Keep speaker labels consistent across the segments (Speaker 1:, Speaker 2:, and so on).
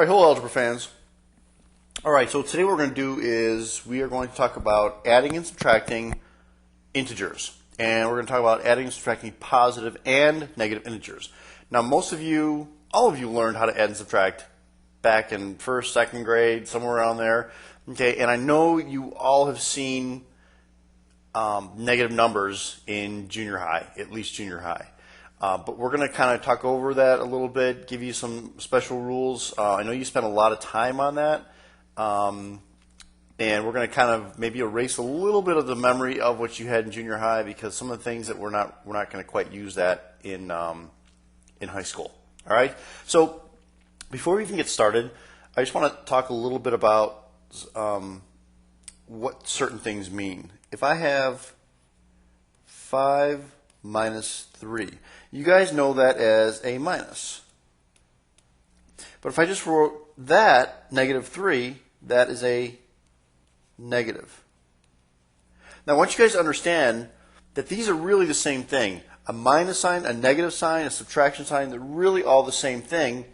Speaker 1: All right, hello algebra fans. All right, so today what we're going to do is we are going to talk about adding and subtracting integers. And we're going to talk about adding and subtracting positive and negative integers. Now most of you, all of you learned how to add and subtract back in first, second grade, somewhere around there. Okay, and I know you all have seen negative numbers in junior high, at least junior high. But we're going to kind of talk over that a little bit, give you some special rules. I know you spent a lot of time on that, and we're going to kind of maybe erase a little bit of the memory of what you had in junior high, because some of the things that we're not going to quite use that in high school. All right. So before we even get started, I just want to talk a little bit about what certain things mean. If I have 5 minus 3. You guys know that as a minus. But if I just wrote that, negative 3, that is a negative. Now I want you guys to understand that these are really the same thing. A minus sign, a negative sign, a subtraction sign, they're really all the same thing.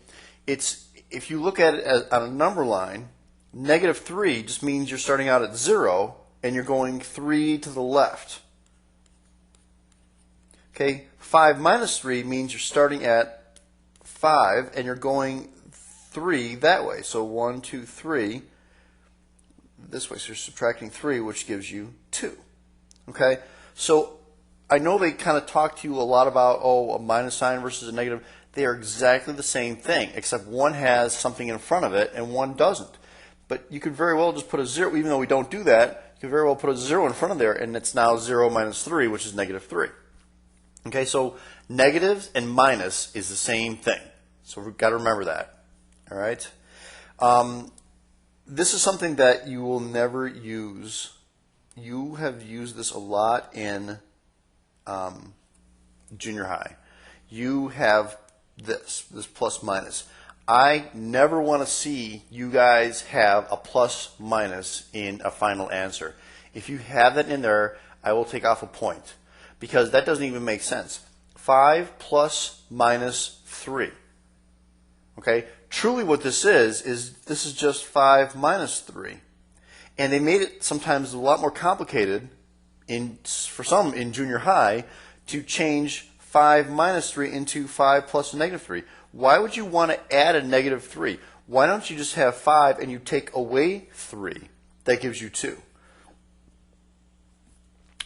Speaker 1: It's, if you look at it as, on a number line, negative 3 just means you're starting out at 0 and you're going 3 to the left. Okay, 5 minus 3 means you're starting at 5 and you're going 3 that way. So 1, 2, 3 this way. So you're subtracting 3, which gives you 2. Okay, so I know they kind of talk to you a lot about, a minus sign versus a negative. They are exactly the same thing, except one has something in front of it and one doesn't. But you could very well just put a 0, even though we don't do that, you could very well put a 0 in front of there, and it's now 0 minus 3, which is negative 3. Okay, so negatives and minus is the same thing. So we've got to remember that. All right. This is something that you will never use. You have used this a lot in junior high. You have this plus minus. I never want to see you guys have a plus minus in a final answer. If you have that in there, I will take off a point, because that doesn't even make sense. 5 plus minus 3. Okay? Truly what this is this is just 5 minus 3. And they made it sometimes a lot more complicated for some in junior high to change 5 minus 3 into 5 plus a negative 3. Why would you want to add a negative 3? Why don't you just have 5 and you take away 3? That gives you 2.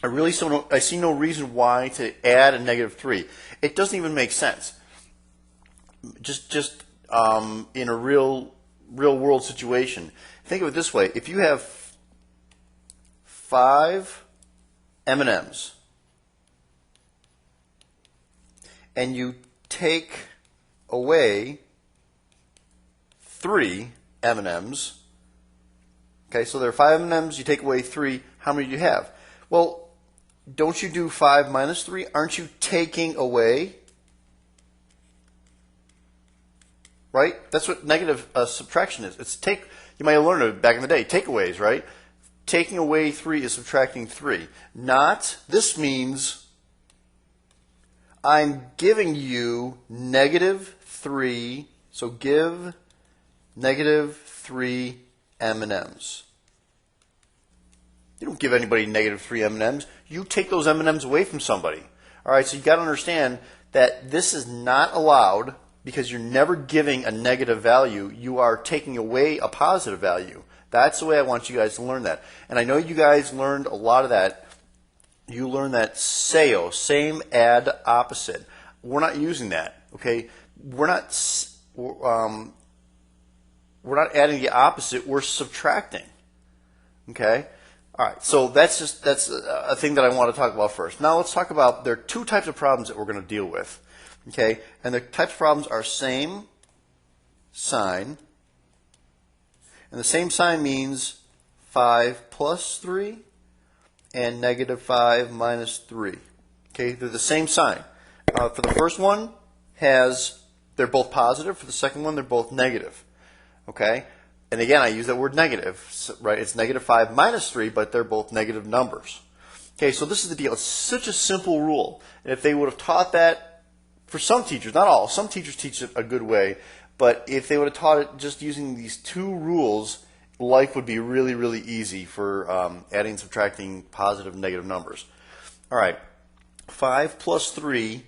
Speaker 1: I see no reason why to add a negative 3. It doesn't even make sense. Just in a real world situation. Think of it this way. If you have 5 M&Ms and you take away 3 M&Ms, okay, so there are 5 M&Ms, you take away 3, how many do you have? Well, don't you do 5 minus 3? Aren't you taking away? Right? That's what negative subtraction is. It's take. You might have learned it back in the day. Takeaways, right? Taking away 3 is subtracting 3. Not, this means I'm giving you negative 3. So give negative 3 M&Ms. You don't give anybody negative 3 M&Ms. You take those M&Ms away from somebody. All right, so you've got to understand that this is not allowed, because you're never giving a negative value. You are taking away a positive value. That's the way I want you guys to learn that. And I know you guys learned a lot of that. You learned that SAO, same, add, opposite. We're not using that. Okay, we're not adding the opposite. We're subtracting. Okay. All right, so that's a thing that I want to talk about first. Now let's talk about, there are 2 types of problems that we're going to deal with. Okay, and the types of problems are same sign, and the same sign means 5 plus 3 and negative 5 minus 3. Okay, they're the same sign. For the first one, they're both positive. For the second one, they're both negative. Okay. And again, I use that word negative, right? It's negative 5 minus 3, but they're both negative numbers. Okay, so this is the deal. It's such a simple rule. And if they would have taught that, for some teachers, not all, some teachers teach it a good way, But if they would have taught it just using these two rules, life would be really, really easy for adding and subtracting positive and negative numbers. All right, 5 plus 3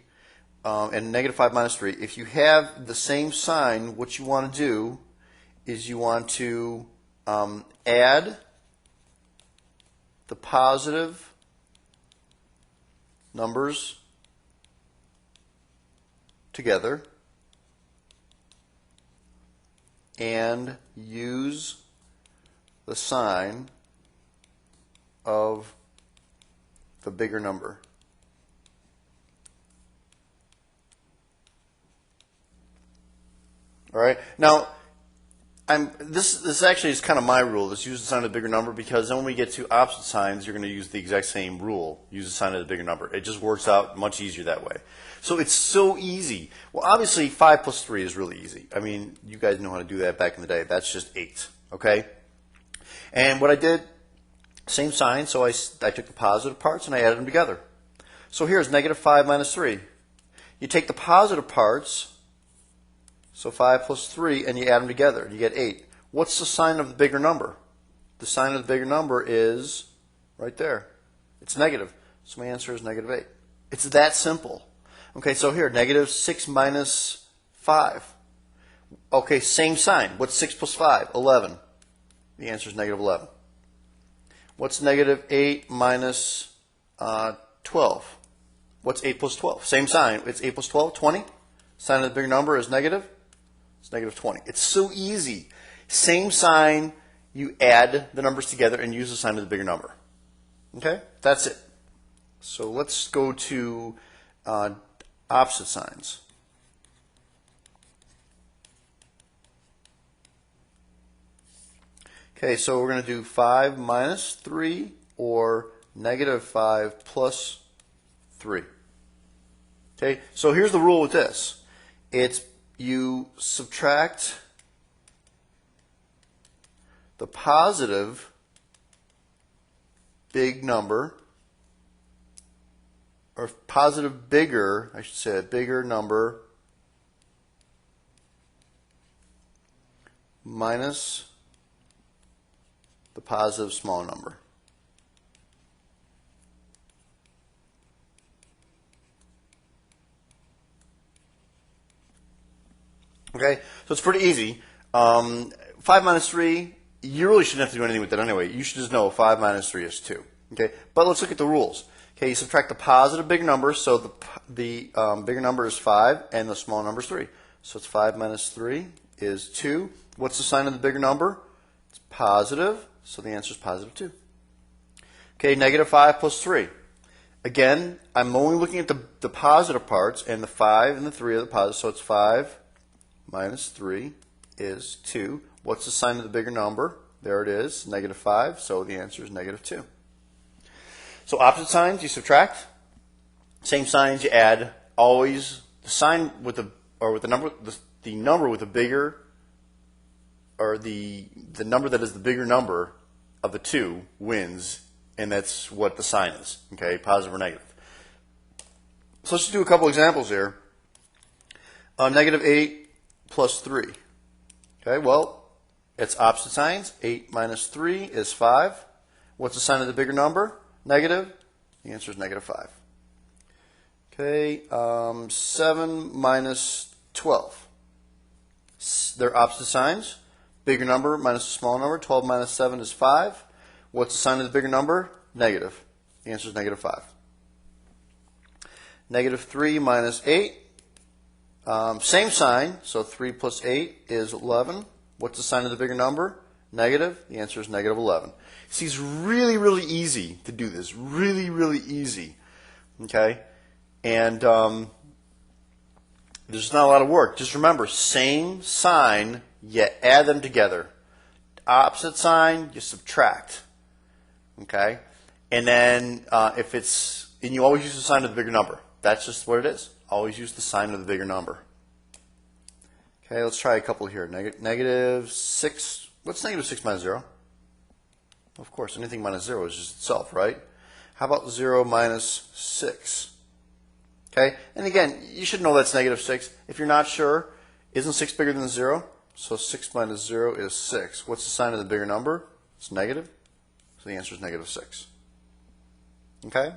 Speaker 1: and negative 5 minus 3. If you have the same sign, what you want to do is you want to add the positive numbers together and use the sign of the bigger number. All right. Now, this actually is kind of my rule. Let's use the sign of the bigger number, because then when we get to opposite signs, you're going to use the exact same rule. Use the sign of the bigger number. It just works out much easier that way. So it's so easy. Well, obviously, 5 plus 3 is really easy. I mean, you guys know how to do that back in the day. That's just 8. Okay? And what I did, same sign, so I took the positive parts and I added them together. So here's negative 5 minus 3. You take the positive parts, so 5 plus 3, and you add them together. You get 8. What's the sign of the bigger number? The sign of the bigger number is right there. It's negative. So my answer is negative 8. It's that simple. Okay, so here, negative 6 minus 5. Okay, same sign. What's 6 plus 5? 11. The answer is negative 11. What's negative 8 minus 12? What's 8 plus 12? Same sign. It's 8 plus 12, 20. Sign of the bigger number is negative. It's negative 20. It's so easy. Same sign, you add the numbers together and use the sign of the bigger number. Okay? That's it. So let's go to opposite signs. Okay, so we're going to do 5 minus 3 or negative 5 plus 3. Okay, so here's the rule with this. It's you subtract the positive big number, or positive bigger, I should say, a bigger number minus the positive small number. Okay, so it's pretty easy. 5 minus 3, you really shouldn't have to do anything with that anyway. You should just know 5 minus 3 is 2. Okay, but let's look at the rules. Okay, you subtract the positive big number, so the bigger number is 5 and the small number is 3. So it's 5 minus 3 is 2. What's the sign of the bigger number? It's positive, so the answer is positive 2. Okay, negative 5 plus 3. Again, I'm only looking at the positive parts, and the 5 and the 3 are the positive, so it's 5 minus 3 is 2. What's the sign of the bigger number? There it is, negative 5, so the answer is negative 2. So opposite signs, you subtract. Same signs, you add. Always the sign with the number with the bigger, or the number that is the bigger number of the two wins, and that's what the sign is. Okay, positive or negative. So let's just do a couple examples here. Negative 8 plus 3. Okay, well, it's opposite signs. 8 minus 3 is 5. What's the sign of the bigger number? Negative. The answer is negative 5. Okay, 7 minus 12. They're opposite signs. Bigger number minus a small number. 12 minus 7 is 5. What's the sign of the bigger number? Negative. The answer is negative 5. Negative 3 minus 8. Same sign, so 3 plus 8 is 11. What's the sign of the bigger number? Negative. The answer is negative 11. See, it's really, really easy to do this. Really, really easy. Okay? And there's not a lot of work. Just remember, same sign, yet add them together. Opposite sign, you subtract. Okay? And then and you always use the sign of the bigger number. That's just what it is. Always use the sign of the bigger number. Okay, let's try a couple here. Negative 6. What's negative 6 minus 0? Of course, anything minus 0 is just itself, right? How about 0 minus 6? Okay, and again, you should know that's negative 6. If you're not sure, Isn't 6 bigger than 0? So 6 minus 0 is 6. What's the sign of the bigger number? It's negative. So the answer is negative 6. Okay?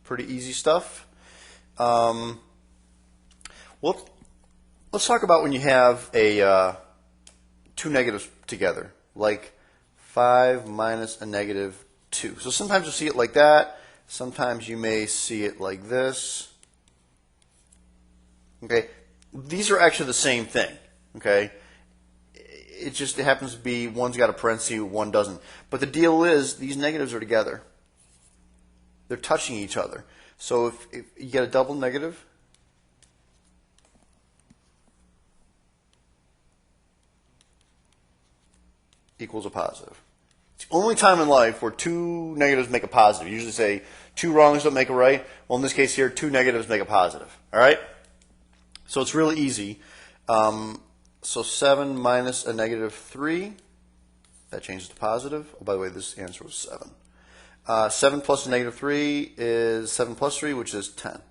Speaker 1: Pretty easy stuff. Well, let's talk about when you have two negatives together, like 5 minus a negative 2. So sometimes you'll see it like that. Sometimes you may see it like this. Okay? These are actually the same thing. Okay? It happens to be one's got a parenthesis, one doesn't. But the deal is these negatives are together. They're touching each other. So if you get a double negative, equals a positive. It's the only time in life where two negatives make a positive. You usually say two wrongs don't make a right. Well, in this case here, two negatives make a positive. All right? So it's really easy. So 7 minus a negative 3, that changes to positive. Oh, by the way, this answer was 7. 7 plus a negative 3 is 7 plus 3, which is 10.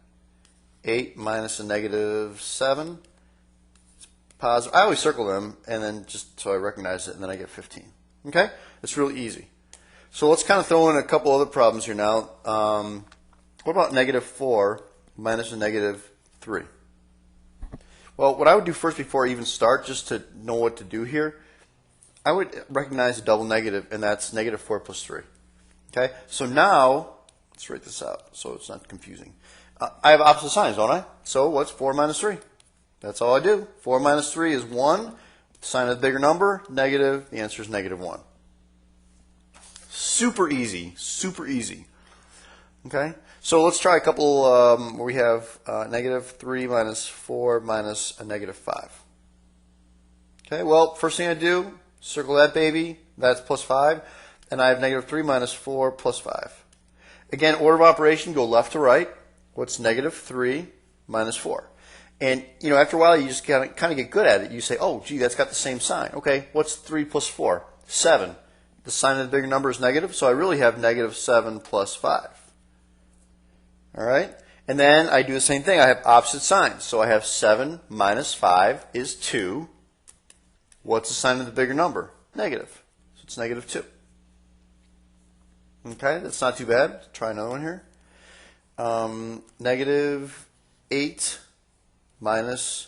Speaker 1: 8 minus a negative 7 is positive. I always circle them, and then just so I recognize it, and then I get 15. Okay? It's really easy. So let's kind of throw in a couple other problems here now. What about negative 4 minus a negative 3? Well, what I would do first before I even start, just to know what to do here, I would recognize a double negative, and that's negative 4 plus 3. Okay? So now, let's write this out so it's not confusing. I have opposite signs, don't I? So what's 4 minus 3? That's all I do. 4 minus 3 is 1. Sign of the bigger number, negative. The answer is negative 1. Super easy. Super easy. Okay? So let's try a couple where we have negative 3 minus 4 minus a negative 5. Okay, well, first thing I do, circle that baby. That's plus 5. And I have negative 3 minus 4 plus 5. Again, order of operation, go left to right. What's negative 3 minus 4? And, after a while, you just kind of get good at it. You say, oh, gee, that's got the same sign. Okay, what's 3 plus 4? 7. The sign of the bigger number is negative, so I really have negative 7 plus 5. All right? And then I do the same thing. I have opposite signs. So I have 7 minus 5 is 2. What's the sign of the bigger number? Negative. So it's negative 2. Okay, that's not too bad. Let's try another one here. Negative 8 minus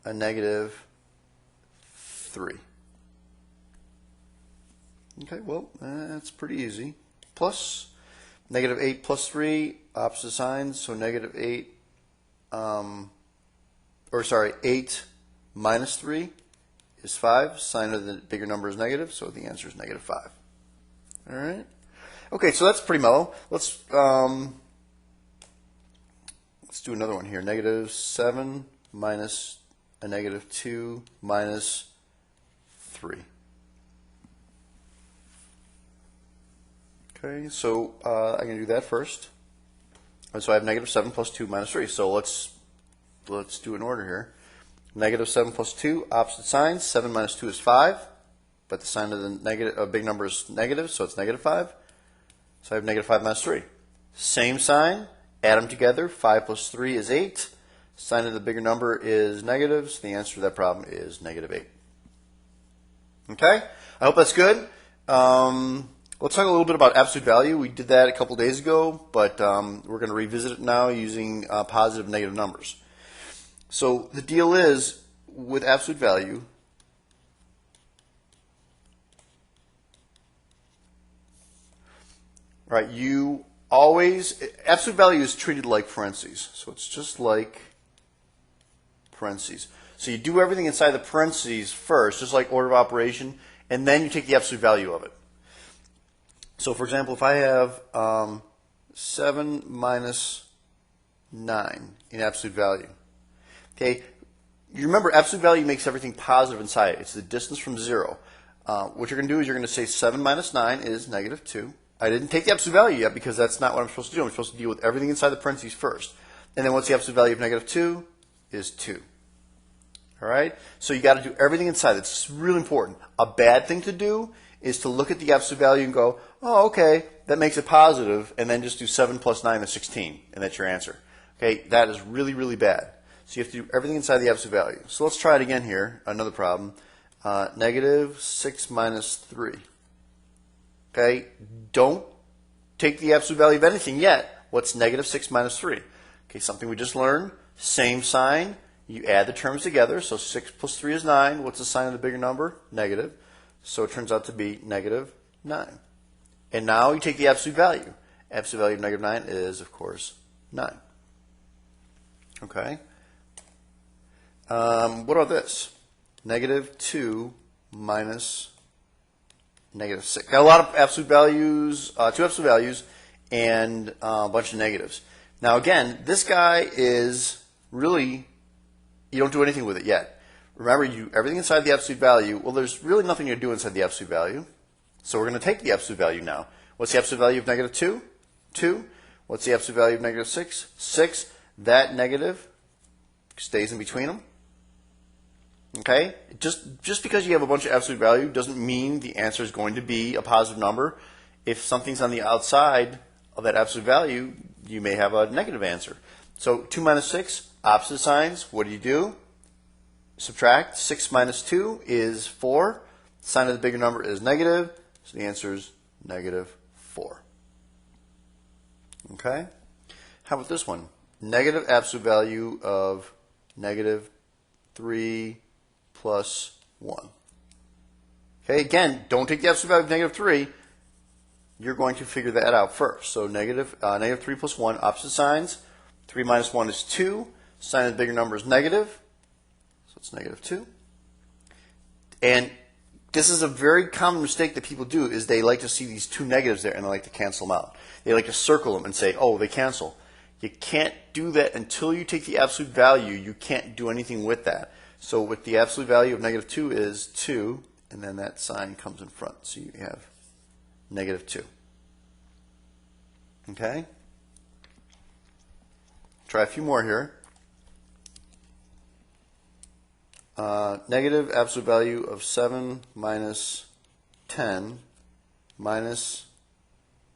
Speaker 1: a negative 3. Okay, well, that's pretty easy. Plus, negative 8 plus 3, opposite signs, so negative 8, 8 minus 3 is 5. Sign of the bigger number is negative, so the answer is negative 5. All right. Okay, so that's pretty mellow. Let's do another one here. Negative 7 minus a negative 2 minus 3. Okay, so I'm going to do that first. And so I have negative 7 plus 2 minus 3. So let's do an order here. Negative 7 plus 2, opposite signs. 7 minus 2 is 5. But the sign of the big number is negative, so it's negative 5. So I have negative 5 minus 3. Same sign, add them together. 5 plus 3 is 8. Sign of the bigger number is negative, so the answer to that problem is negative 8. Okay? I hope that's good. Let's talk a little bit about absolute value. We did that a couple days ago, but we're going to revisit it now using positive and negative numbers. So the deal is, with absolute value, right, you always, absolute value is treated like parentheses. So it's just like parentheses. So you do everything inside the parentheses first, just like order of operation, and then you take the absolute value of it. So for example, if I have 7 minus 9 in absolute value, okay, you remember absolute value makes everything positive inside it. It's the distance from 0. What you're going to do is you're going to say 7 minus 9 is negative 2. I didn't take the absolute value yet because that's not what I'm supposed to do. I'm supposed to deal with everything inside the parentheses first. And then what's the absolute value of negative 2? Is 2. All right? So you got to do everything inside. It's really important. A bad thing to do is to look at the absolute value and go, oh, okay, that makes it positive, and then just do 7 plus 9 is 16, and that's your answer. Okay? That is really, really bad. So you have to do everything inside the absolute value. So let's try it again here, another problem. Negative 6 minus 3. Okay, don't take the absolute value of anything yet. What's negative 6 minus 3? Okay, something we just learned. Same sign. You add the terms together. So 6 plus 3 is 9. What's the sign of the bigger number? Negative. So it turns out to be negative 9. And now you take the absolute value. Absolute value of negative 9 is, of course, 9. Okay. What about this? Negative 2 minus negative 6. Got a lot of absolute values, 2 absolute values, and a bunch of negatives. Now again, this guy is really, you don't do anything with it yet. Remember, you do everything inside the absolute value. Well, there's really nothing to do inside the absolute value. So we're going to take the absolute value now. What's the absolute value of negative 2? 2. What's the absolute value of negative 6? 6. That negative stays in between them. Okay? Just because you have a bunch of absolute value doesn't mean the answer is going to be a positive number. If something's on the outside of that absolute value, you may have a negative answer. So 2 minus 6, opposite signs. What do? Subtract. 6 minus 2 is 4. Sign of the bigger number is negative. So the answer is negative 4. Okay? How about this one? Negative absolute value of negative 3 plus 1. Okay, again, don't take the absolute value of negative 3. You're going to figure that out first. So negative 3 plus 1, opposite signs. 3 minus 1 is 2. Sign of the bigger number is negative. So it's negative 2. And this is a very common mistake that people do, is they like to see these two negatives there and they like to cancel them out. They like to circle them and say, oh, they cancel. You can't do that until you take the absolute value. You can't do anything with that. So with the absolute value of negative 2 is 2, and then that sign comes in front. So you have negative 2. Okay? Try a few more here. Negative absolute value of 7 minus 10 minus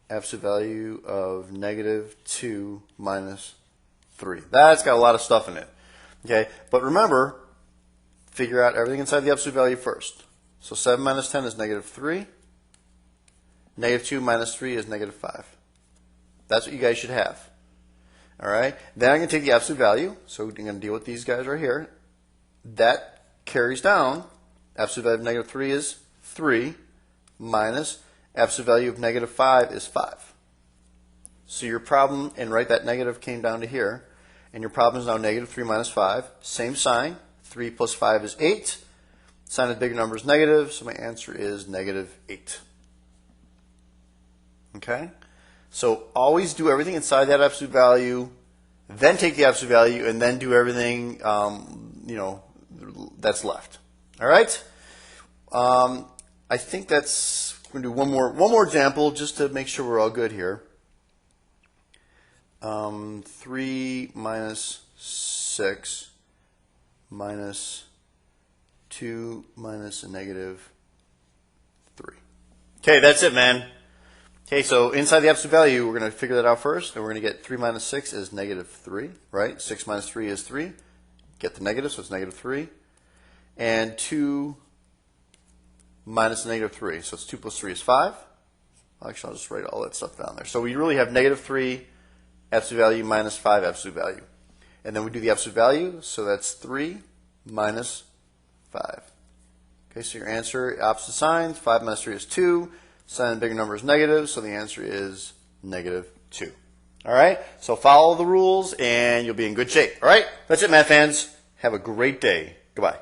Speaker 1: absolute value of negative 2 minus 3. That's got a lot of stuff in it. Okay, but remember, figure out everything inside the absolute value first. So 7 minus 10 is negative 3. Negative 2 minus 3 is negative 5. That's what you guys should have. All right, then I'm going to take the absolute value. So I'm going to deal with these guys right here. That carries down. Absolute value of negative 3 is 3 minus absolute value of negative 5 is 5. So your problem, and write that negative came down to here, and your problem is now negative 3 minus 5. Same sign. 3 plus 5 is 8. Sign of the bigger number is negative, so my answer is negative 8. Okay? So always do everything inside that absolute value, then take the absolute value, and then do everything that's left. All right? I think that's, we're going to do one more example just to make sure we're all good here. 3 minus 6 minus 2 minus a negative 3. Okay, that's it, man. Okay, so inside the absolute value, we're going to figure that out first, and we're going to get 3 minus 6 is negative 3, right? 6 minus 3 is 3. Get the negative, so it's negative 3. And 2 minus negative 3, so it's 2 plus 3 is 5. Actually, I'll just write all that stuff down there. So we really have negative 3 absolute value minus 5 absolute value. And then we do the absolute value, so that's 3 minus 5. Okay, so your answer, opposite signs, 5 minus 3 is 2. Sign of the bigger number is negative, so the answer is negative 2. All right, so follow the rules and you'll be in good shape. All right, that's it, math fans. Have a great day. Goodbye.